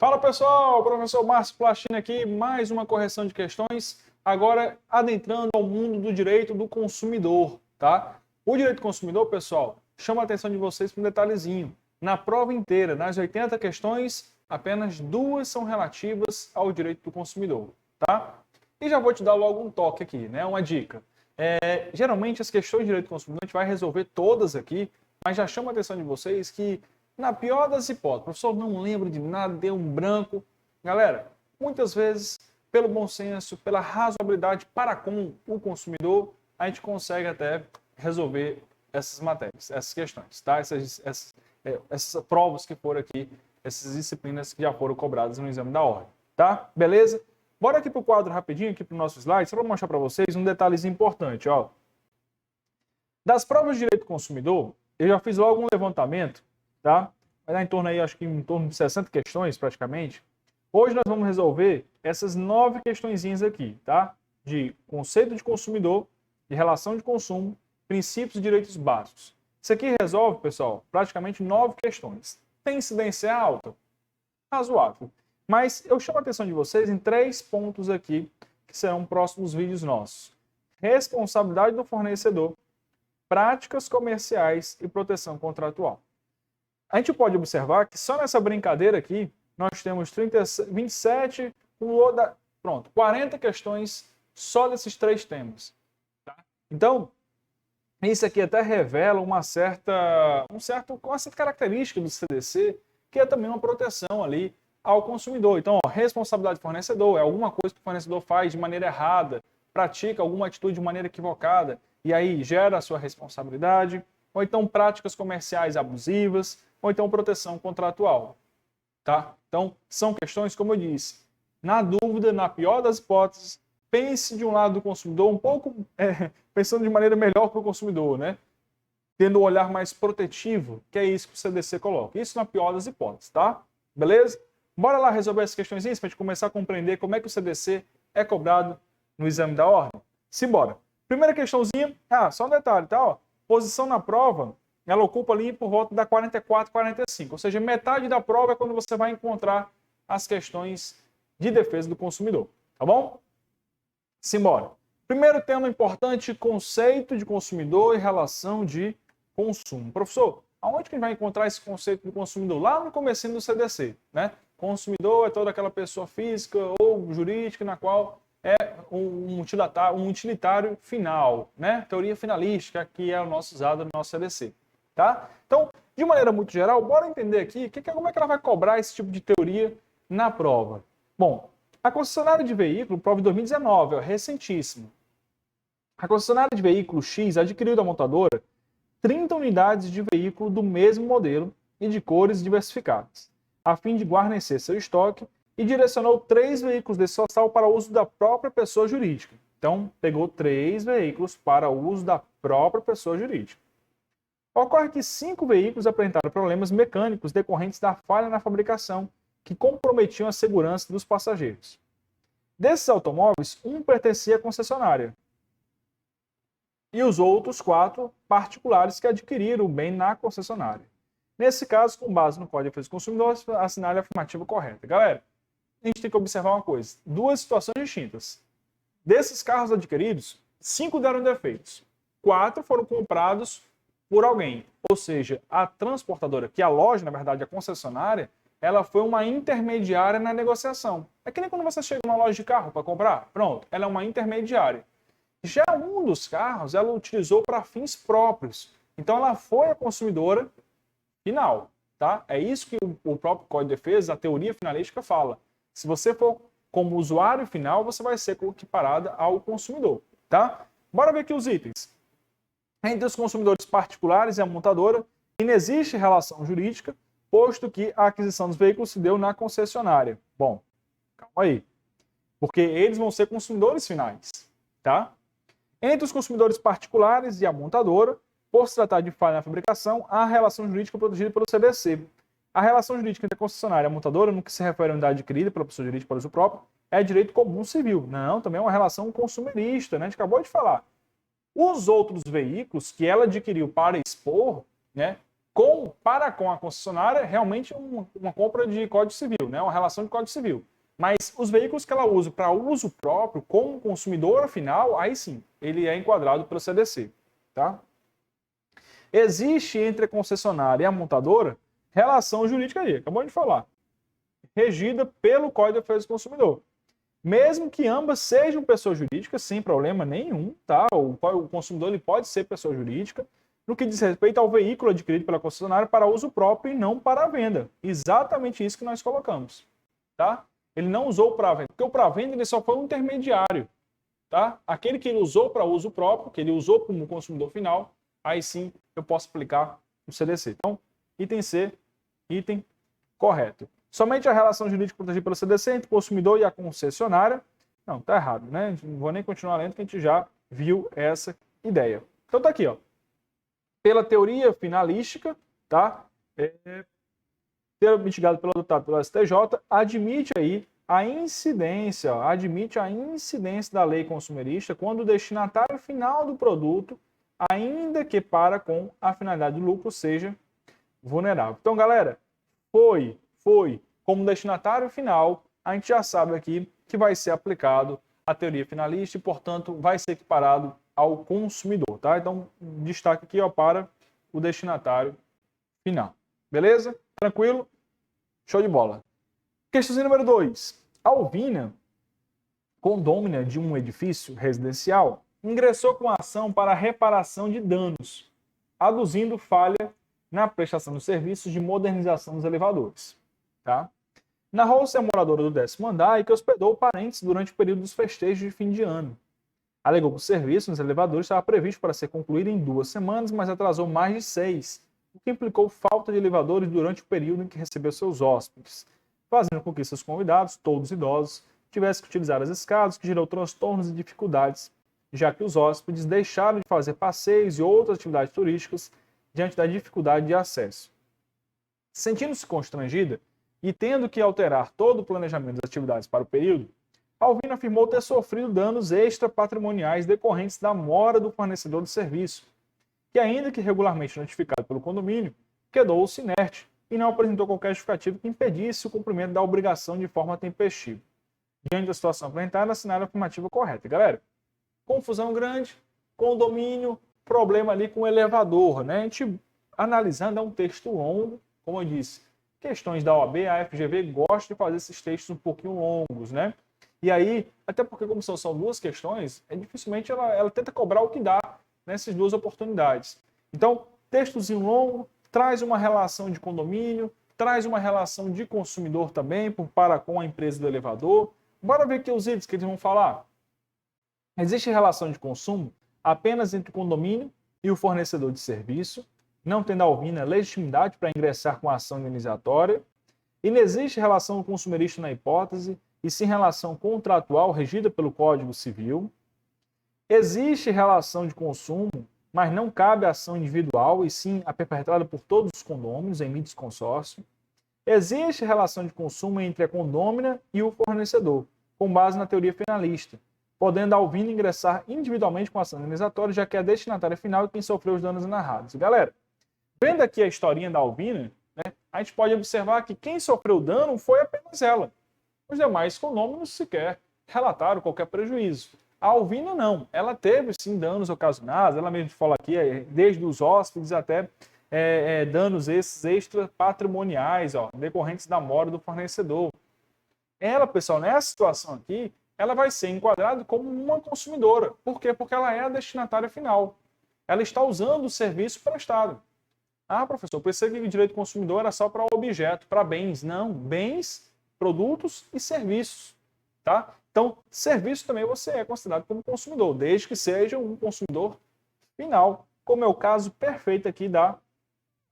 Fala pessoal, professor Márcio Plastino aqui, mais uma correção de questões, agora adentrando ao mundo do direito do consumidor, tá? O direito do consumidor, pessoal, chama a atenção de vocês para um detalhezinho. Na prova inteira, nas 80 questões, apenas 2 são relativas ao direito do consumidor, tá? E já vou te dar logo um toque aqui, né? Uma dica. Geralmente as questões de direito do consumidor a gente vai resolver todas aqui, mas já chama a atenção de vocês que na pior das hipóteses, professor, não lembro de nada, deu um branco. Galera, muitas vezes, pelo bom senso, pela razoabilidade para com o consumidor, a gente consegue até resolver essas matérias, essas questões, tá? Essas provas que foram aqui, essas disciplinas que já foram cobradas no exame da ordem, tá? Beleza? Bora aqui para o quadro rapidinho, aqui para o nosso slide, só para mostrar para vocês um detalhezinho importante, ó. Das provas de direito do consumidor, eu já fiz logo um levantamento, tá? Vai dar em torno aí, acho que em torno de 60 questões, praticamente. Hoje nós vamos resolver essas 9 questõezinhas aqui, tá? De conceito de consumidor, de relação de consumo, princípios e direitos básicos. Isso aqui resolve, pessoal, praticamente 9 questões. Tem incidência alta? Razoável. Mas eu chamo a atenção de vocês em 3 pontos aqui, que serão próximos vídeos nossos. Responsabilidade do fornecedor, práticas comerciais e proteção contratual. A gente pode observar que só nessa brincadeira aqui, nós temos 27, pronto, 40 questões só desses 3 temas. Tá? Então, isso aqui até revela uma certa característica do CDC, que é também uma proteção ali ao consumidor. Então, responsabilidade do fornecedor é alguma coisa que o fornecedor faz de maneira errada, pratica alguma atitude de maneira equivocada, e aí gera a sua responsabilidade, ou então práticas comerciais abusivas, ou então proteção contratual, tá? Então, são questões, como eu disse, na dúvida, na pior das hipóteses, pense de um lado do consumidor, um pouco pensando de maneira melhor para o consumidor, né? Tendo um olhar mais protetivo, que é isso que o CDC coloca. Isso na pior das hipóteses, tá? Beleza? Bora lá resolver essas questões para a gente começar a compreender como é que o CDC é cobrado no exame da ordem? Simbora. Primeira questãozinha, só um detalhe, tá? Ó, posição na prova, ela ocupa ali por volta da 44, 45. Ou seja, metade da prova é quando você vai encontrar as questões de defesa do consumidor. Tá bom? Simbora. Primeiro tema importante, conceito de consumidor e relação de consumo. Professor, aonde que a gente vai encontrar esse conceito de consumidor? Lá no comecinho do CDC, né? Consumidor é toda aquela pessoa física ou jurídica na qual é um utilitário final, né? Teoria finalística, que é o nosso usado no nosso CDC. Tá? Então, de maneira muito geral, bora entender aqui como é que ela vai cobrar esse tipo de teoria na prova. Bom, a concessionária de veículo, prova de 2019, é recentíssimo. A concessionária de veículo X adquiriu da montadora 30 unidades de veículo do mesmo modelo e de cores diversificadas, a fim de guarnecer seu estoque, e direcionou 3 veículos desse total para uso da própria pessoa jurídica. Então, pegou 3 veículos para uso da própria pessoa jurídica. Ocorre que 5 veículos apresentaram problemas mecânicos decorrentes da falha na fabricação, que comprometiam a segurança dos passageiros. Desses automóveis, um pertencia à concessionária, e os outros 4 particulares que adquiriram o bem na concessionária. Nesse caso, com base no Código de Defesa do Consumidor, assinale a afirmativa correta. Galera, a gente tem que observar uma coisa, 2 situações distintas. Desses carros adquiridos, 5 deram defeitos, 4 foram comprados por alguém, ou seja, a transportadora, que é a loja, na verdade, a concessionária, ela foi uma intermediária na negociação. É que nem quando você chega numa loja de carro para comprar, pronto, ela é uma intermediária. Já um dos carros, ela utilizou para fins próprios. Então, ela foi a consumidora final, tá? É isso que o próprio Código de Defesa, a teoria finalística fala. Se você for como usuário final, você vai ser equiparada ao consumidor, tá? Bora ver aqui os itens. Entre os consumidores particulares e a montadora, inexiste relação jurídica, posto que a aquisição dos veículos se deu na concessionária. Bom, calma aí. Porque eles vão ser consumidores finais, tá? Entre os consumidores particulares e a montadora, por se tratar de falha na fabricação, há a relação jurídica protegida pelo CDC. A relação jurídica entre a concessionária e a montadora, no que se refere à unidade adquirida pela pessoa jurídica para uso próprio, é direito comum civil. Não, também é uma relação consumerista, né? A gente acabou de falar. Os outros veículos que ela adquiriu para expor, né, Para com a concessionária, realmente uma compra de Código Civil, né? Uma relação de Código Civil. Mas os veículos que ela usa para uso próprio, como consumidor final, aí sim, ele é enquadrado pelo CDC. Tá? Existe entre a concessionária e a montadora relação jurídica aí, acabou de falar, regida pelo Código de Defesa do Consumidor. Mesmo que ambas sejam pessoa jurídica, sem problema nenhum, tá? O consumidor ele pode ser pessoa jurídica, no que diz respeito ao veículo adquirido pela concessionária para uso próprio e não para a venda. Exatamente isso que nós colocamos, tá? Ele não usou para a venda, porque o para venda ele só foi um intermediário, tá? Aquele que ele usou para uso próprio, que ele usou como consumidor final, aí sim eu posso aplicar o CDC. Então, item C, item correto. Somente a relação jurídica protegida pelo CDC entre o consumidor e a concessionária. Não, tá errado, né? Não vou nem continuar lendo, que a gente já viu essa ideia. Então tá aqui, ó. Pela teoria finalística, tá? Ter mitigado pelo adotado pelo STJ, admite aí a incidência, da lei consumerista quando o destinatário final do produto, ainda que para com a finalidade de lucro, seja vulnerável. Então, galera, foi como destinatário final, a gente já sabe aqui que vai ser aplicado a teoria finalista e, portanto, vai ser equiparado ao consumidor, tá? Então, destaque aqui, ó, para o destinatário final. Beleza? Tranquilo? Show de bola. Questãozinha número 2. A Alvina, condômina de um edifício residencial, ingressou com ação para reparação de danos, aduzindo falha na prestação dos serviços de modernização dos elevadores. Tá? Narrou-se a moradora do 10º andar e que hospedou parentes durante o período dos festejos de fim de ano. Alegou que o serviço nos elevadores estava previsto para ser concluído em 2 semanas, mas atrasou mais de 6, o que implicou falta de elevadores durante o período em que recebeu seus hóspedes, fazendo com que seus convidados, todos idosos, tivessem que utilizar as escadas, que gerou transtornos e dificuldades, já que os hóspedes deixaram de fazer passeios e outras atividades turísticas diante da dificuldade de acesso. Sentindo-se constrangida e tendo que alterar todo o planejamento das atividades para o período, Alvina afirmou ter sofrido danos extrapatrimoniais decorrentes da mora do fornecedor de serviço, que, ainda que regularmente notificado pelo condomínio, quedou-se inerte e não apresentou qualquer justificativa que impedisse o cumprimento da obrigação de forma tempestiva. Diante da situação apresentada, assinaram a afirmativa correta. Galera, confusão grande, condomínio, problema ali com o elevador, né? A gente analisando, é um texto longo, como eu disse, questões da OAB, a FGV gosta de fazer esses textos um pouquinho longos, né? E aí, até porque como são 2 questões, dificilmente ela tenta cobrar o que dá nessas 2 oportunidades. Então, textozinho longo, traz uma relação de condomínio, traz uma relação de consumidor também, para com a empresa do elevador. Bora ver aqui os itens que eles vão falar. Existe relação de consumo apenas entre o condomínio e o fornecedor de serviço, não tendo a Alvina legitimidade para ingressar com a ação indenizatória. E não existe relação consumerista na hipótese, e sim relação contratual regida pelo Código Civil. Existe relação de consumo, mas não cabe ação individual, e sim a perpetrada por todos os condôminos em litisconsórcio. Existe relação de consumo entre a condômina e o fornecedor, com base na teoria finalista, podendo a Alvina ingressar individualmente com a ação indenizatória, já que é a destinatária final e quem sofreu os danos narrados. Galera, vendo aqui a historinha da Alvina, né, a gente pode observar que quem sofreu o dano foi apenas ela. Os demais condôminos sequer relataram qualquer prejuízo. A Alvina não, ela teve sim danos ocasionados, ela mesmo fala aqui, desde os hóspedes até danos esses extra patrimoniais, decorrentes da mora do fornecedor. Ela, pessoal, nessa situação aqui, ela vai ser enquadrada como uma consumidora. Por quê? Porque ela é a destinatária final. Ela está usando o serviço prestado. Ah, professor, eu pensei que o direito do consumidor era só para objeto, para bens. Não, bens, produtos e serviços. Tá? Então, serviço também você é considerado como consumidor, desde que seja um consumidor final, como é o caso perfeito aqui da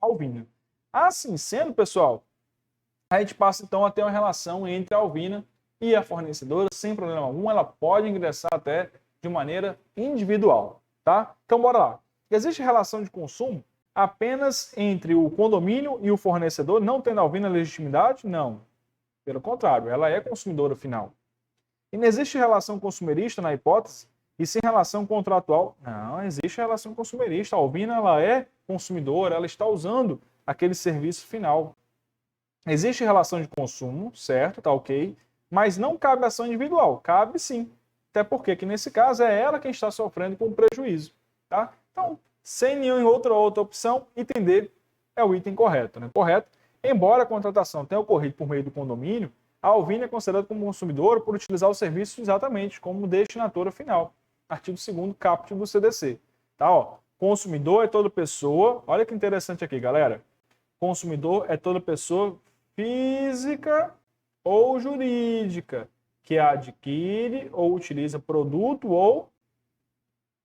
Alvina. Assim sendo, pessoal, a gente passa então a ter uma relação entre a Alvina e a fornecedora, sem problema algum, ela pode ingressar até de maneira individual. Tá? Então, bora lá. Existe relação de consumo apenas entre o condomínio e o fornecedor, não tendo a Alvina legitimidade? Não. Pelo contrário, ela é consumidora final. E não existe relação consumerista na hipótese? E sim relação contratual? Não, existe relação consumerista. A Alvina ela é consumidora, ela está usando aquele serviço final. Existe relação de consumo, certo, tá ok, mas não cabe ação individual, cabe sim. Até porque aqui nesse caso é ela quem está sofrendo com prejuízo, tá? Então, sem nenhuma outra opção, item D é o item correto, né? Correto? Embora a contratação tenha ocorrido por meio do condomínio, a Alvina é considerada como consumidora por utilizar o serviço exatamente como destinatora final. Artigo 2º caput do CDC. Tá, ó. Consumidor é toda pessoa, olha que interessante aqui, galera. Consumidor é toda pessoa física ou jurídica que adquire ou utiliza produto ou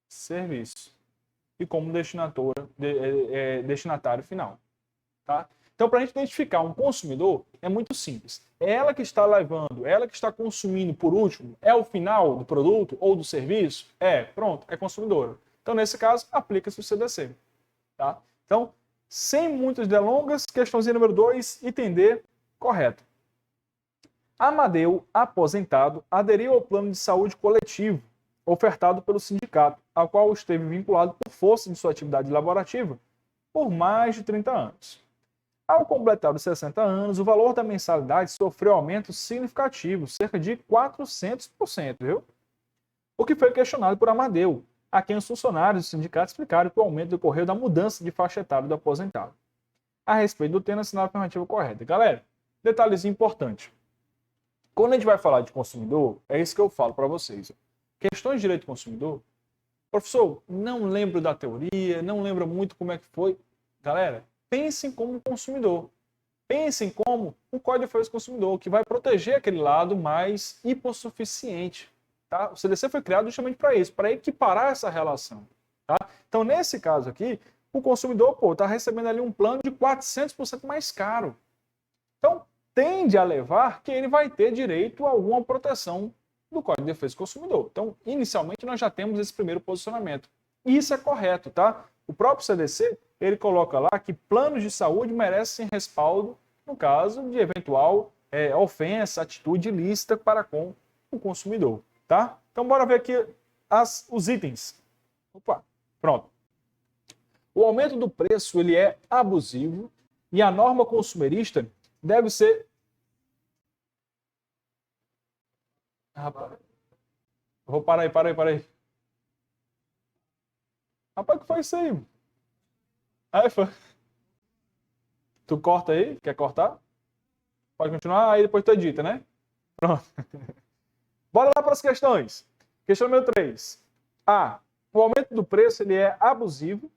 serviço e como destinatário final. Tá? Então, para a gente identificar um consumidor, é muito simples. É ela que está levando, ela que está consumindo por último, é o final do produto ou do serviço? É, pronto, é consumidora. Então, nesse caso, aplica-se o CDC. Tá? Então, sem muitas delongas, questãozinha número 2, item D, correto. Amadeu, aposentado, aderiu ao plano de saúde coletivo ofertado pelo sindicato, ao qual esteve vinculado por força de sua atividade laborativa por mais de 30 anos. Ao completar os 60 anos, o valor da mensalidade sofreu aumento significativo, cerca de 400%, viu? O que foi questionado por Amadeu, a quem os funcionários do sindicato explicaram que o aumento decorreu da mudança de faixa etária do aposentado. A respeito do tema, assinala a afirmativa correta. Galera, detalhezinho importante. Quando a gente vai falar de consumidor, é isso que eu falo para vocês. Questões de direito do consumidor, professor, não lembro da teoria, não lembro muito como é que foi. Galera, pensem como consumidor. Pensem como o Código de Defesa do Consumidor, que vai proteger aquele lado mais hipossuficiente. Tá? O CDC foi criado justamente para isso, para equiparar essa relação. Tá? Então, nesse caso aqui, o consumidor está recebendo ali um plano de 400% mais caro. Então, tende a levar que ele vai ter direito a alguma proteção do Código de Defesa do Consumidor. Então, inicialmente, nós já temos esse primeiro posicionamento. E isso é correto, tá? O próprio CDC, ele coloca lá que planos de saúde merecem respaldo no caso de eventual ofensa, atitude ilícita para com o consumidor, tá? Então, bora ver aqui os itens. Opa, pronto. O aumento do preço, ele é abusivo e a norma consumerista deve ser... Rapaz, vou parar aí. Rapaz, o que foi isso aí? Aí foi. Tu corta aí? Quer cortar? Pode continuar, aí depois tu edita, né? Pronto. Bora lá para as questões. Questão número 3. A. O aumento do preço ele é abusivo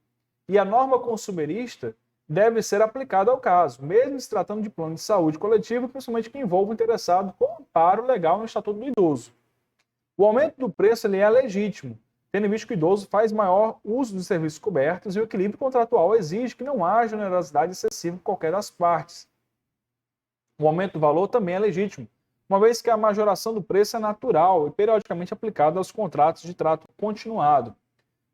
e a norma consumerista deve ser aplicada ao caso, mesmo se tratando de plano de saúde coletivo, principalmente que envolva o interessado com amparo legal no Estatuto do Idoso. O aumento do preço ele é legítimo, tendo visto que o idoso faz maior uso dos serviços cobertos e o equilíbrio contratual exige que não haja onerosidade excessiva por qualquer das partes. O aumento do valor também é legítimo, uma vez que a majoração do preço é natural e periodicamente aplicada aos contratos de trato continuado.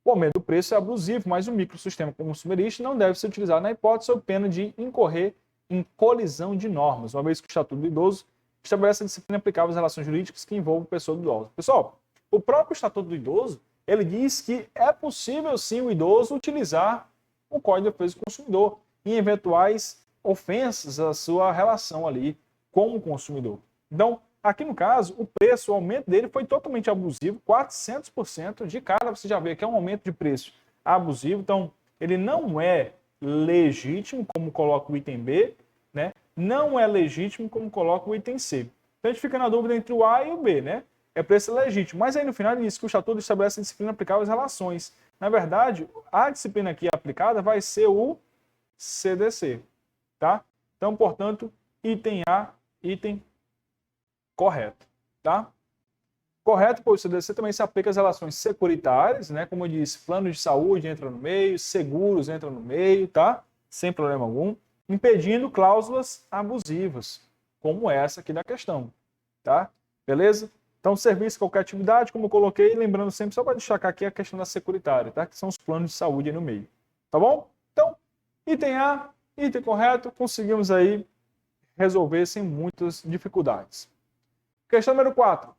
O aumento do preço é abusivo, mas o microsistema consumerista não deve ser utilizado na hipótese sob pena de incorrer em colisão de normas, uma vez que o Estatuto do Idoso estabelece a disciplina aplicável às relações jurídicas que envolvem pessoa idosa. Pessoal, o próprio Estatuto do Idoso, ele diz que é possível sim o idoso utilizar o Código de Defesa do Consumidor em eventuais ofensas à sua relação ali com o consumidor. Então, aqui no caso, o preço, o aumento dele foi totalmente abusivo, 400% de cara, você já vê que é um aumento de preço abusivo, então ele não é legítimo, como coloca o item B, né? Não é legítimo, como coloca o item C. Então a gente fica na dúvida entre o A e o B, né? É preço legítimo, mas aí no final ele diz que o Estatuto estabelece a disciplina aplicável às relações. Na verdade, a disciplina aqui aplicada vai ser o CDC, tá? Então, portanto, item A, item correto, tá? Correto, pois o CDC também se aplica às relações securitárias, né? Como eu disse, plano de saúde entra no meio, seguros entra no meio, tá? Sem problema algum, impedindo cláusulas abusivas, como essa aqui da questão, tá? Beleza? Então, serviço, qualquer atividade, como eu coloquei, lembrando sempre, só para destacar aqui a questão da securitária, tá? Que são os planos de saúde aí no meio, tá bom? Então, item A, item correto, conseguimos aí resolver sem muitas dificuldades. Questão número 4.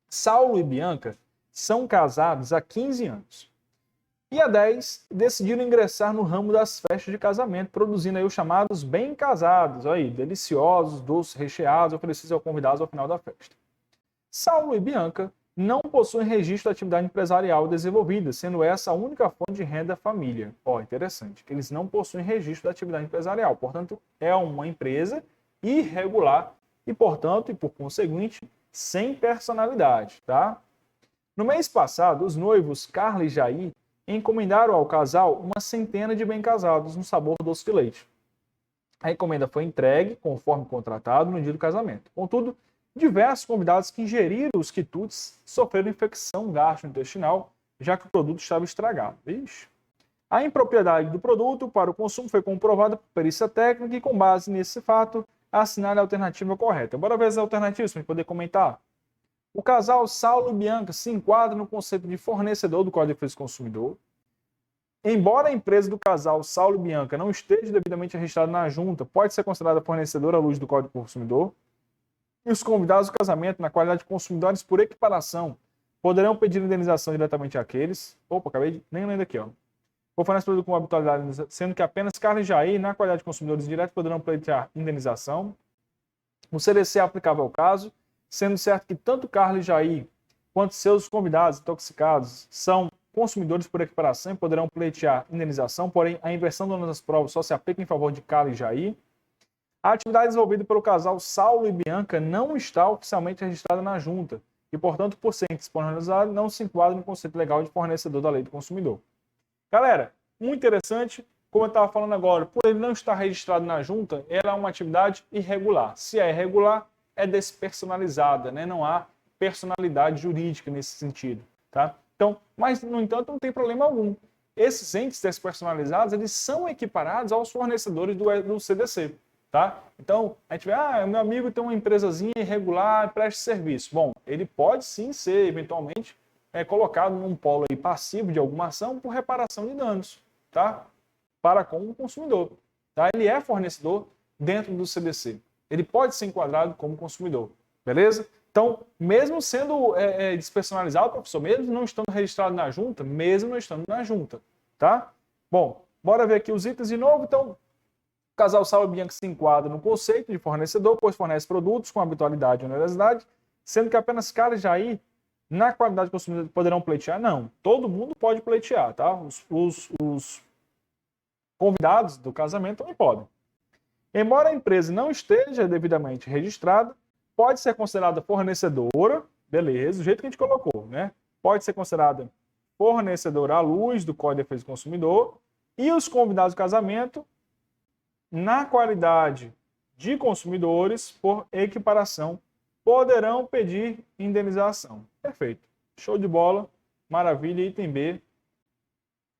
Saulo e Bianca são casados há 15 anos. E a 10, decidiram ingressar no ramo das festas de casamento, produzindo aí os chamados bem casados, aí, deliciosos, doces recheados, oferecidos aos convidados ao final da festa. Saulo e Bianca não possuem registro de atividade empresarial desenvolvida, sendo essa a única fonte de renda da família. Ó, interessante, eles não possuem registro de atividade empresarial, portanto, é uma empresa irregular e, portanto, e por conseguinte, sem personalidade, tá? No mês passado, os noivos Carla e Jair encomendaram ao casal uma centena de bem casados no sabor doce de leite. A encomenda foi entregue, conforme contratado, no dia do casamento. Contudo, diversos convidados que ingeriram os quitutes sofreram infecção gastrointestinal, já que o produto estava estragado. Ixi. A impropriedade do produto para o consumo foi comprovada por perícia técnica e, com base nesse fato, assinale a alternativa correta. Bora ver as alternativas para a gente poder comentar. O casal Saulo e Bianca se enquadra no conceito de fornecedor do Código de Defesa do Consumidor. Embora a empresa do casal Saulo e Bianca não esteja devidamente registrada na junta, pode ser considerada fornecedora à luz do Código do Consumidor. E os convidados do casamento, na qualidade de consumidores por equiparação, poderão pedir indenização diretamente àqueles. Opa, acabei de nem lendo aqui, ó. Ou fornece produto com habitualidade, sendo que apenas Carla e Jair, na qualidade de consumidores diretos, poderão pleitear indenização. O CDC é aplicável ao caso, sendo certo que tanto Carla e Jair quanto seus convidados intoxicados são consumidores por equiparação e poderão pleitear indenização, porém a inversão das provas só se aplica em favor de Carla e Jair. A atividade desenvolvida pelo casal Saulo e Bianca não está oficialmente registrada na junta e, portanto, por ser indisponibilizado, não se enquadra no conceito legal de fornecedor da lei do consumidor. Galera, muito interessante, como eu estava falando agora, por ele não estar registrado na junta, ela é uma atividade irregular. Se é irregular, é despersonalizada, né? Não há personalidade jurídica nesse sentido, tá? Então, mas, no entanto, não tem problema algum. Esses entes despersonalizados, eles são equiparados aos fornecedores do CDC, tá? Então, a gente vê, meu amigo tem uma empresazinha irregular, presta serviço. Bom, ele pode sim ser, eventualmente, colocado num polo aí passivo de alguma ação por reparação de danos, tá? Para com o consumidor, tá? Ele é fornecedor dentro do CDC. Ele pode ser enquadrado como consumidor, beleza? Então, mesmo sendo despersonalizado, professor, mesmo não estando registrado na junta, mesmo não estando na junta, tá? Bom, bora ver aqui os itens de novo. Então, o casal Saulo e Bianca se enquadra no conceito de fornecedor, pois fornece produtos com habitualidade e onerosidade, sendo que apenas Carla e Jair, na qualidade de consumidor, poderão pleitear? Não, todo mundo pode pleitear, tá? Os convidados do casamento também podem. Embora a empresa não esteja devidamente registrada, pode ser considerada fornecedora, beleza, do jeito que a gente colocou, né? Pode ser considerada fornecedora à luz do Código de Defesa do Consumidor e os convidados do casamento, na qualidade de consumidores, por equiparação, poderão pedir indenização. Perfeito. Show de bola. Maravilha. Item B,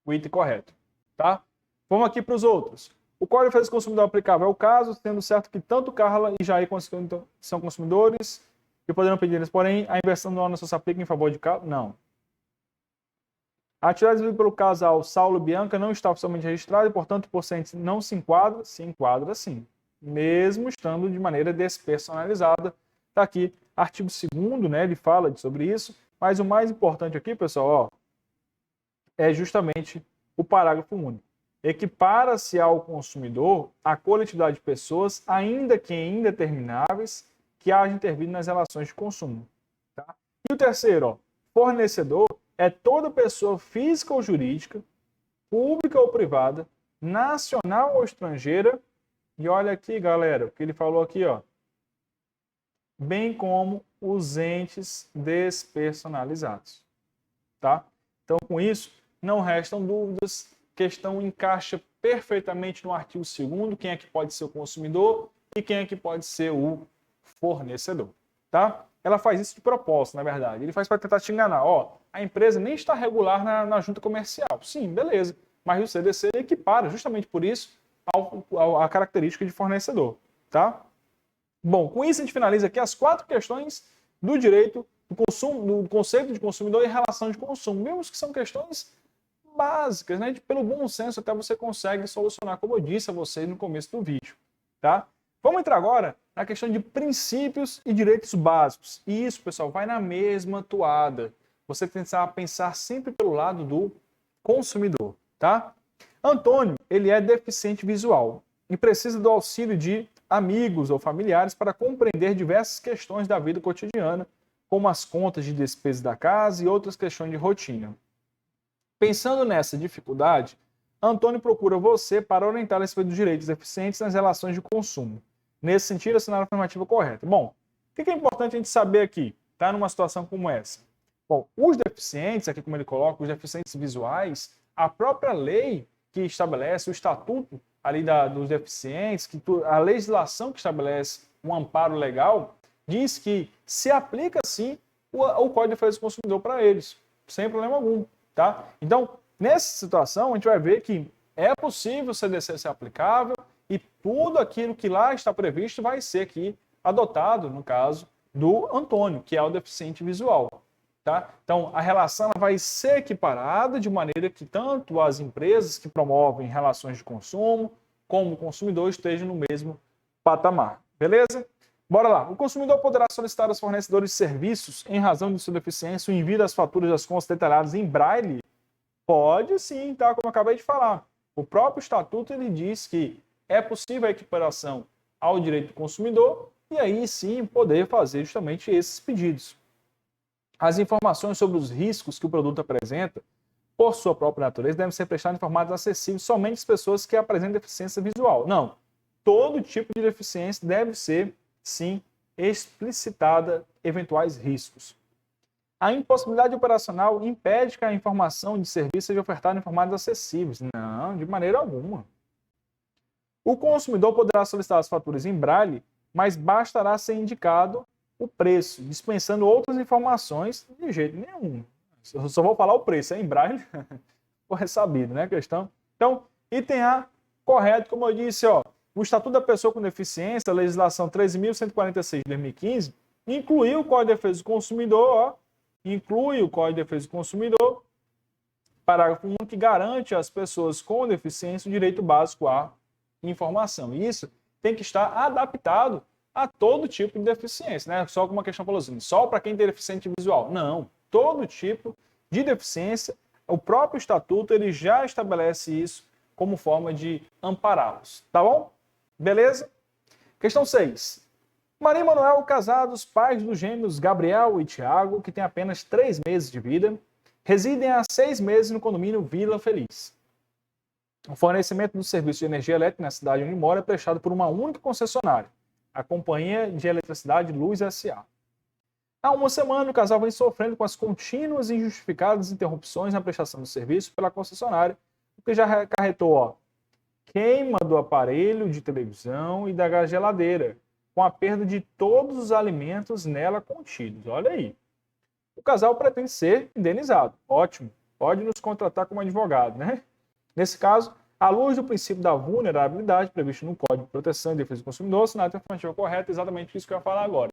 o item correto, tá? Vamos aqui para os outros. O Código de Defesa do Consumidor aplicável ao caso, sendo certo que tanto Carla e Jair são consumidores e poderão pedir, porém, a inversão do ônus só se aplica em favor de Carla? Não. A atividade desenvolvida pelo casal Saulo e Bianca não está oficialmente registrada e, portanto, por ciente não se enquadra sim, mesmo estando de maneira despersonalizada. Está aqui, artigo 2º, né, ele fala sobre isso, mas o mais importante aqui, pessoal, ó, é justamente o parágrafo único. Equipara-se ao consumidor a coletividade de pessoas, ainda que indetermináveis, que haja intervido nas relações de consumo. Tá? E o terceiro, ó, fornecedor é toda pessoa física ou jurídica, pública ou privada, nacional ou estrangeira, e olha aqui, galera, o que ele falou aqui, ó, bem como os entes despersonalizados. Tá? Então, com isso, não restam dúvidas. Questão encaixa perfeitamente no artigo 2º, quem é que pode ser o consumidor e quem é que pode ser o fornecedor, tá? Ela faz isso de propósito, na verdade. Ele faz para tentar te enganar. Ó, a empresa nem está regular na junta comercial. Sim, beleza. Mas o CDC equipara, justamente por isso, a característica de fornecedor, tá? Bom, com isso a gente finaliza aqui as 4 questões do direito do consumo, do conceito de consumidor e relação de consumo. Vemos que são questões básicas, né? Pelo bom senso até você consegue solucionar, como eu disse a vocês no começo do vídeo, tá? Vamos entrar agora na questão de princípios e direitos básicos. E isso, pessoal, vai na mesma toada. Você tem que pensar sempre pelo lado do consumidor, tá? Antônio, ele é deficiente visual e precisa do auxílio de amigos ou familiares para compreender diversas questões da vida cotidiana, como as contas de despesas da casa e outras questões de rotina. Pensando nessa dificuldade, Antônio procura você para orientar a respeito dos direitos deficientes nas relações de consumo. Nesse sentido, assinar a afirmativa correta. Bom, o que é importante a gente saber aqui, tá? Numa situação como essa? Bom, os deficientes, aqui como ele coloca, os deficientes visuais, a própria lei que estabelece o estatuto ali dos deficientes, a legislação que estabelece um amparo legal, diz que se aplica sim o Código de Defesa do Consumidor para eles, sem problema algum, tá? Então, nessa situação, a gente vai ver que é possível o CDC ser aplicável e tudo aquilo que lá está previsto vai ser aqui adotado, no caso do Antônio, que é o deficiente visual. Tá? Então, a relação ela vai ser equiparada de maneira que tanto as empresas que promovem relações de consumo, como o consumidor estejam no mesmo patamar. Beleza? Bora lá. O consumidor poderá solicitar aos fornecedores de serviços, em razão de sua deficiência, o envio das faturas das contas detalhadas em braille? Pode sim, tá? Como eu acabei de falar. O próprio estatuto ele diz que é possível a equiparação ao direito do consumidor e aí sim poder fazer justamente esses pedidos. As informações sobre os riscos que o produto apresenta, por sua própria natureza, devem ser prestadas em formatos acessíveis somente às pessoas que apresentam deficiência visual. Não. Todo tipo de deficiência deve ser, sim, explicitada eventuais riscos. A impossibilidade operacional impede que a informação de serviço seja ofertada em formatos acessíveis. Não, de maneira alguma. O consumidor poderá solicitar as faturas em braille, mas bastará ser indicado o preço, dispensando outras informações de jeito nenhum. Eu só vou falar o preço, é em braille, é sabido, né, a questão? Então, item A, correto, como eu disse, ó, o Estatuto da Pessoa com Deficiência, a legislação 13.146 de 2015, incluiu o Código de Defesa do Consumidor, ó, inclui o Código de Defesa do Consumidor, parágrafo 1, que garante às pessoas com deficiência o direito básico à informação. E isso tem que estar adaptado a todo tipo de deficiência, né? Só como uma questão falou assim, só para quem tem deficiente visual. Não, todo tipo de deficiência, o próprio estatuto ele já estabelece isso como forma de ampará-los, tá bom? Beleza? Questão 6. Maria e Manuel, casados, pais dos gêmeos Gabriel e Tiago, que têm apenas 3 meses de vida, residem há 6 meses no condomínio Vila Feliz. O fornecimento do serviço de energia elétrica na cidade onde mora é prestado por uma única concessionária, a Companhia de Eletricidade Luz S.A. Há uma semana, o casal vem sofrendo com as contínuas e injustificadas interrupções na prestação do serviço pela concessionária, o que já acarretou queima do aparelho de televisão e da geladeira, com a perda de todos os alimentos nela contidos. Olha aí. O casal pretende ser indenizado. Ótimo. Pode nos contratar como advogado, né? Nesse caso, à luz do princípio da vulnerabilidade previsto no Código de Proteção e Defesa do Consumidor, assinado a afirmativa correta, exatamente isso que eu ia falar agora.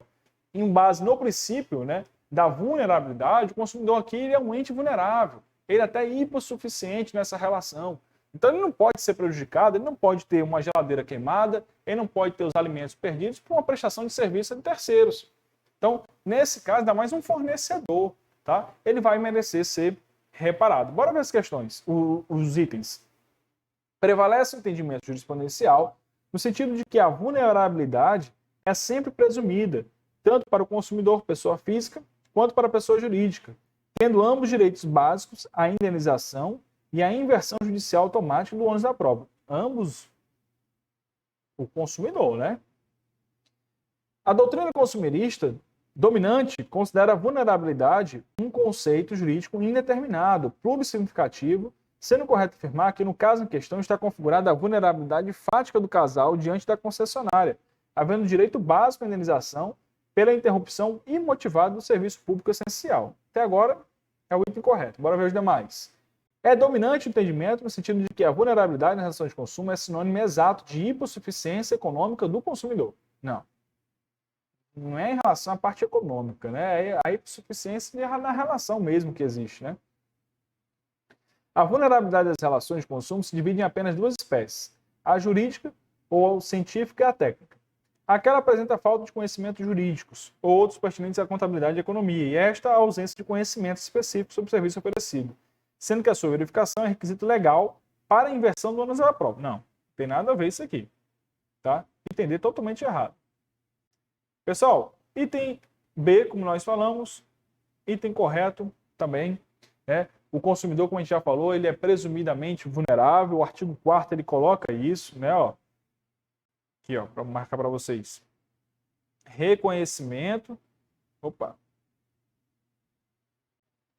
Em base no princípio, né, da vulnerabilidade, o consumidor aqui ele é um ente vulnerável. Ele é até hipossuficiente nessa relação. Então ele não pode ser prejudicado, ele não pode ter uma geladeira queimada, ele não pode ter os alimentos perdidos por uma prestação de serviço de terceiros. Então, nesse caso, ainda mais um fornecedor, tá? Ele vai merecer ser reparado. Bora ver as questões, os itens. Prevalece o entendimento jurisprudencial no sentido de que a vulnerabilidade é sempre presumida, tanto para o consumidor, pessoa física, quanto para a pessoa jurídica, tendo ambos direitos básicos, a indenização e a inversão judicial automática do ônus da prova. Ambos, o consumidor, né? A doutrina consumerista dominante considera a vulnerabilidade um conceito jurídico indeterminado, plurissignificativo, sendo correto afirmar que, no caso em questão, está configurada a vulnerabilidade fática do casal diante da concessionária, havendo direito básico à indenização pela interrupção imotivada do serviço público essencial. Até agora, é o item correto. Bora ver os demais. É dominante o entendimento no sentido de que a vulnerabilidade na relação de consumo é sinônimo exato de hipossuficiência econômica do consumidor. Não. Não é em relação à parte econômica, né? É a hipossuficiência na relação mesmo que existe, né? A vulnerabilidade das relações de consumo se divide em apenas 2 espécies, a jurídica ou científica e a técnica. Aquela apresenta falta de conhecimentos jurídicos ou outros pertinentes à contabilidade e economia, e esta a ausência de conhecimentos específicos sobre o serviço oferecido. sendo que a sua verificação é requisito legal para a inversão do ônus da prova. Não tem nada a ver isso aqui. Tá? Entender totalmente errado. Pessoal, item B, como nós falamos, item correto também, né? O consumidor, como a gente já falou, ele é presumidamente vulnerável. O artigo 4º ele coloca isso, né? Ó, aqui, ó, para marcar para vocês. Reconhecimento. Opa.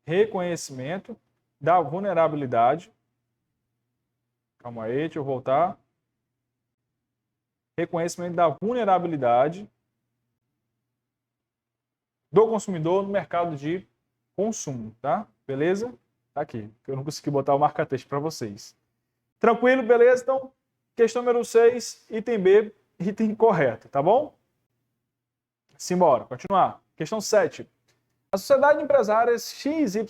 Reconhecimento da vulnerabilidade. Calma aí, deixa eu voltar. Reconhecimento da vulnerabilidade do consumidor no mercado de consumo, tá? Beleza? Tá aqui, eu não consegui botar o marca-texto para vocês. Tranquilo, beleza? Então, questão número 6, item B, item correto, tá bom? Simbora, continuar. Questão 7. A Sociedade Empresária XYZ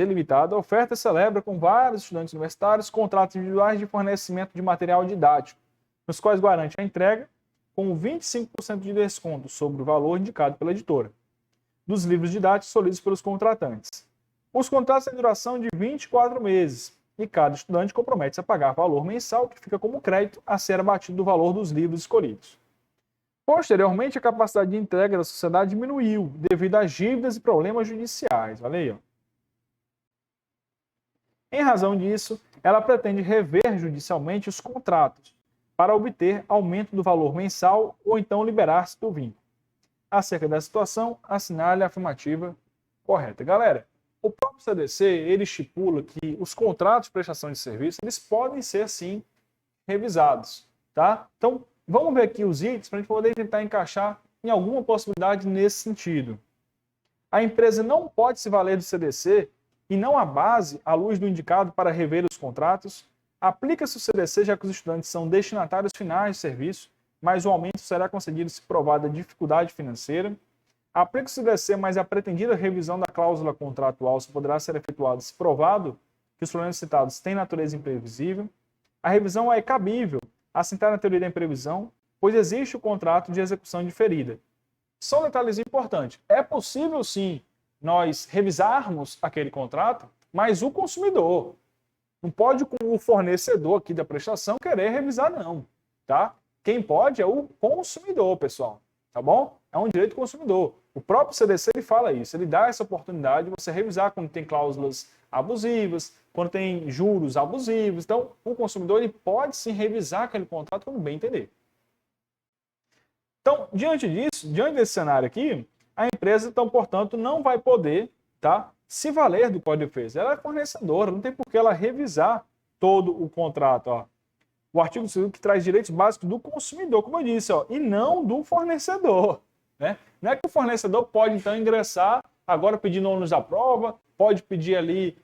Limitada oferta e celebra com vários estudantes universitários contratos individuais de fornecimento de material didático, nos quais garante a entrega com 25% de desconto sobre o valor indicado pela editora dos livros didáticos solidos pelos contratantes. Os contratos têm duração de 24 meses e cada estudante compromete-se a pagar valor mensal que fica como crédito a ser abatido do valor dos livros escolhidos. Posteriormente, a capacidade de entrega da sociedade diminuiu devido às dívidas e problemas judiciais. Olha aí, ó. Em razão disso, ela pretende rever judicialmente os contratos para obter aumento do valor mensal ou então liberar-se do vínculo. Acerca da situação, assinale a afirmativa correta. Galera, o próprio CDC, ele estipula que os contratos de prestação de serviço, eles podem ser, sim, revisados, tá? Então, vamos ver aqui os itens para a gente poder tentar encaixar em alguma possibilidade nesse sentido. A empresa não pode se valer do CDC e não a base, à luz do indicado, para rever os contratos. Aplica-se o CDC, já que os estudantes são destinatários finais de serviço, mas o aumento será concedido se provada dificuldade financeira. Aplica-se o CDC, mas a pretendida revisão da cláusula contratual só poderá ser efetuada se provado que os problemas citados têm natureza imprevisível. A revisão é cabível, assentar na teoria da imprevisão, pois existe o contrato de execução diferida. Só um detalhe importante. É possível, sim, nós revisarmos aquele contrato, mas o consumidor. Não pode o fornecedor aqui da prestação querer revisar, não. Tá? Quem pode é o consumidor, pessoal. Tá bom? É um direito do consumidor. O próprio CDC ele fala isso. Ele dá essa oportunidade de você revisar quando tem cláusulas abusivas, quando tem juros abusivos. Então, o consumidor ele pode sim revisar aquele contrato quando bem entender. Então, diante disso, diante desse cenário aqui, a empresa, então, portanto, não vai poder, tá, se valer do Código de Defesa. Ela é fornecedora, não tem por que ela revisar todo o contrato. Ó. O artigo 2º que traz direitos básicos do consumidor, como eu disse, ó, e não do fornecedor. Né? Não é que o fornecedor pode, então, ingressar, agora pedindo ônus da prova, pode pedir ali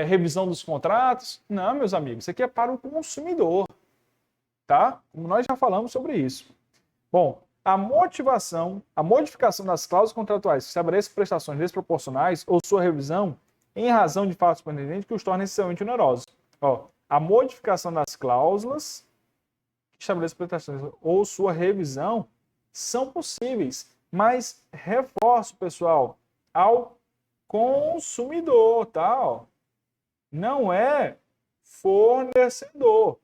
revisão dos contratos. Não, meus amigos, isso aqui é para o consumidor. Tá? Como nós já falamos sobre isso. Bom, a modificação das cláusulas contratuais que estabeleçam prestações desproporcionais ou sua revisão em razão de fatos pendentes que os tornem excessivamente onerosos. Ó, a modificação das cláusulas que estabeleçam prestações ou sua revisão são possíveis, mas reforço, pessoal, ao consumidor, tá? Ó, não é fornecedor.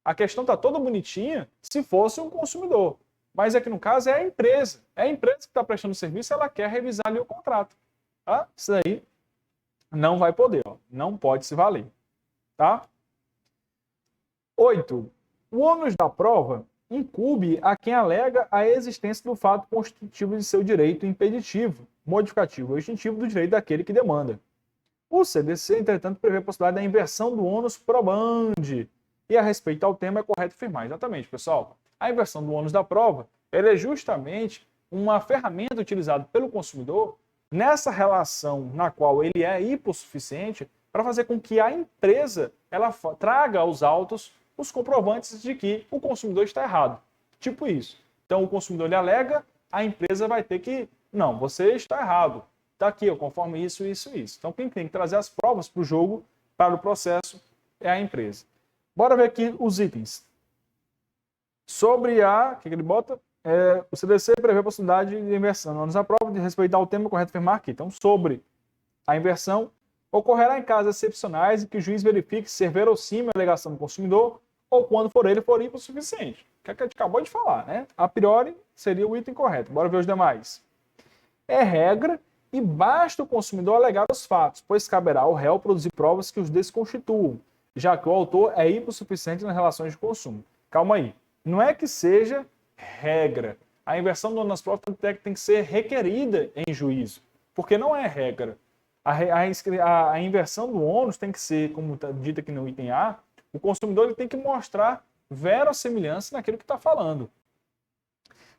A questão está toda bonitinha se fosse um consumidor. Mas aqui no caso é a empresa. É a empresa que está prestando serviço, ela quer revisar ali o contrato. Tá? Isso aí não vai poder, ó. Não pode se valer. Tá? 8. O ônus da prova incumbe a quem alega a existência do fato constitutivo de seu direito impeditivo, modificativo ou extintivo do direito daquele que demanda. O CDC, entretanto, prevê a possibilidade da inversão do ônus probandi. E a respeito ao tema é correto afirmar. Exatamente, pessoal. A inversão do ônus da prova ela é justamente uma ferramenta utilizada pelo consumidor nessa relação na qual ele é hipossuficiente para fazer com que a empresa ela traga aos autos os comprovantes de que o consumidor está errado. Tipo isso. Então, o consumidor ele alega, a empresa vai ter que... Não, você está errado. Está aqui, ó, conforme isso, isso, isso. Então, quem tem que trazer as provas para o jogo, para o processo, é a empresa. Bora ver aqui os itens. Sobre o que ele bota? O CDC prevê a possibilidade de inversão. Não nos aprova de respeitar o tema correto afirmar aqui. Então, sobre a inversão, Ocorrerá em casos excepcionais em que o juiz verifique ser verossímil a alegação do consumidor ou quando for hipossuficiente. Que é o que a gente acabou de falar, né? A priori seria o item correto. Bora ver os demais. É regra e basta o consumidor alegar os fatos, pois caberá ao réu produzir provas que os desconstituam, já que o autor é hipossuficiente nas relações de consumo. Calma aí. Não é que seja regra. A inversão do ônus nas provas tem que ser requerida em juízo, porque não é regra. A inversão do ônus tem que ser, como está dito aqui no item A, o consumidor ele tem que mostrar verossimilhança naquilo que está falando.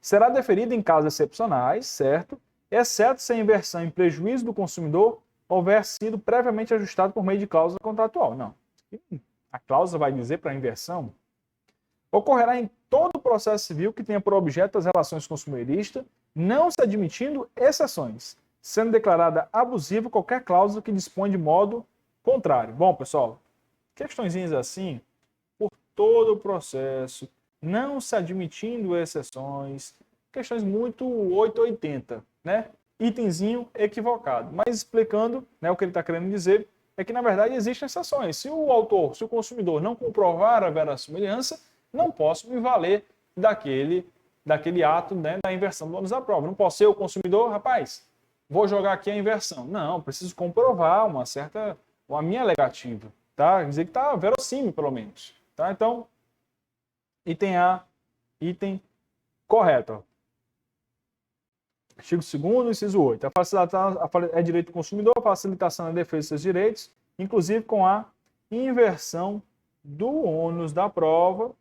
Será deferida em casos excepcionais, certo? Exceto se a inversão em prejuízo do consumidor houver sido previamente ajustado por meio de cláusula contratual. Não. A cláusula vai dizer para a inversão. Ocorrerá em todo processo civil que tenha por objeto as relações consumeristas, não se admitindo exceções, sendo declarada abusiva qualquer cláusula que dispõe de modo contrário. Bom, pessoal, questõezinhas assim, por todo o processo, não se admitindo exceções, questões muito 880, né? Itemzinho equivocado. Mas explicando, né, o que ele está querendo dizer é que, na verdade, existem exceções. Se o autor, se o consumidor não comprovar a verossimilhança, não posso me valer daquele ato, né, da inversão do ônus da prova. Não posso ser o consumidor, rapaz, vou jogar aqui a inversão. Não, preciso comprovar a minha alegativa, tá? Quer dizer que está verossímil, pelo menos. Tá? Então, item A, item correto. Ó. Artigo 2º, inciso 8. É direito do consumidor a facilitação da defesa de seus direitos, inclusive com a inversão do ônus da prova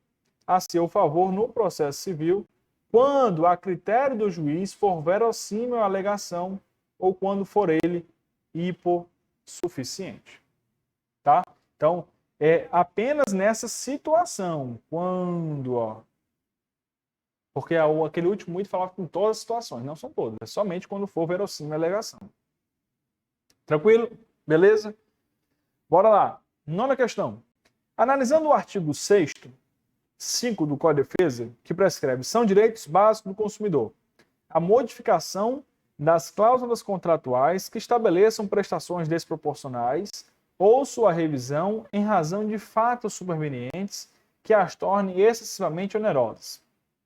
a seu favor no processo civil, quando a critério do juiz for verossímil a alegação ou quando for ele hipossuficiente. Tá? Então, é apenas nessa situação, quando, ó, porque aquele último item falava com todas as situações, não são todas, é somente quando for verossímil a alegação. Tranquilo? Beleza? Bora lá. 9ª questão. Analisando o artigo 6º, 5 do Código de Defesa, que prescreve são direitos básicos do consumidor, a modificação das cláusulas contratuais que estabeleçam prestações desproporcionais ou sua revisão em razão de fatos supervenientes que as tornem excessivamente onerosas.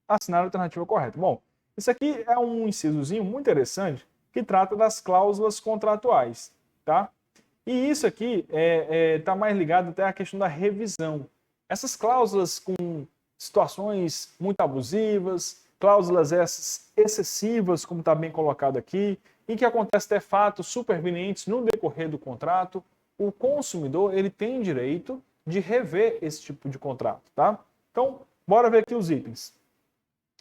Assinar a alternativa correta. Bom, isso aqui é um incisozinho muito interessante que trata das cláusulas contratuais, tá? E isso aqui está mais ligado até à questão da revisão. Essas cláusulas com situações muito abusivas, cláusulas essas excessivas, como está bem colocado aqui, em que acontece até fatos supervenientes no decorrer do contrato, o consumidor ele tem direito de rever esse tipo de contrato, tá? Então, bora ver aqui os itens.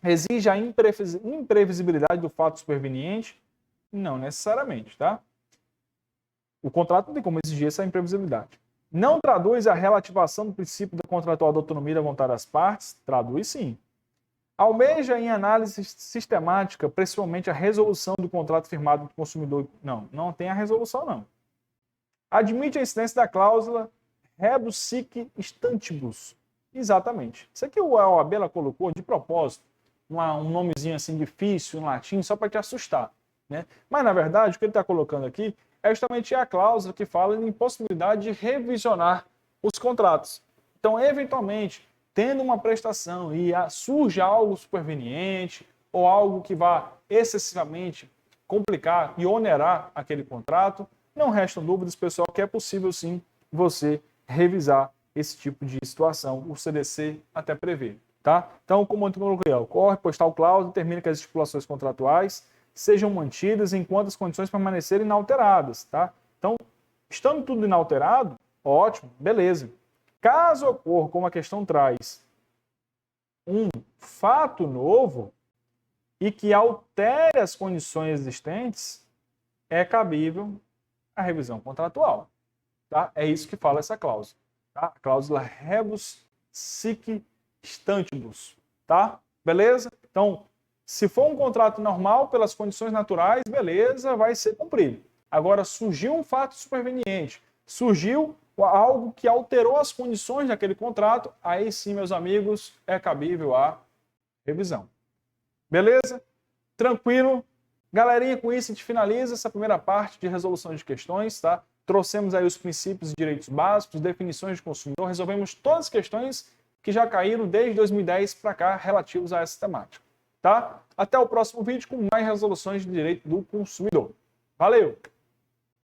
Exige a imprevisibilidade do fato superveniente? Não necessariamente, tá? O contrato não tem como exigir essa imprevisibilidade. Não traduz a relativação do princípio da contratual da autonomia da vontade das partes? Traduz sim. Almeja em análise sistemática, principalmente a resolução do contrato firmado do consumidor? Não, não tem a resolução, não. Admite a incidência da cláusula rebus sic stantibus? Exatamente. Isso aqui a OAB ela colocou de propósito, um nomezinho assim difícil em latim, só para te assustar, né? Mas, na verdade, o que ele está colocando aqui é justamente a cláusula que fala em impossibilidade de revisionar os contratos. Então, eventualmente, tendo uma prestação e surge algo superveniente ou algo que vá excessivamente complicar e onerar aquele contrato, não restam dúvidas, pessoal, que é possível sim você revisar esse tipo de situação. O CDC até prevê. Tá? Então, como eu coloquei, ocorre, postal cláusula, determina que as estipulações contratuais sejam mantidas enquanto as condições permanecerem inalteradas. Tá? Então, estando tudo inalterado, ótimo, beleza. Caso ocorra, como a questão traz, um fato novo e que altere as condições existentes, é cabível a revisão contratual. Tá? É isso que fala essa cláusula. Tá? A cláusula rebus sic stantibus, tá? Beleza? Então, se for um contrato normal, pelas condições naturais, beleza, vai ser cumprido. Agora, surgiu um fato superveniente, surgiu algo que alterou as condições daquele contrato, aí sim, meus amigos, é cabível a revisão. Beleza? Tranquilo? Galerinha, com isso a gente finaliza essa primeira parte de resolução de questões, tá? trouxemos aí os princípios e direitos básicos, definições de consumidor, resolvemos todas as questões que já caíram desde 2010 para cá relativos a essa temática, tá? Até o próximo vídeo com mais resoluções de direito do consumidor. Valeu!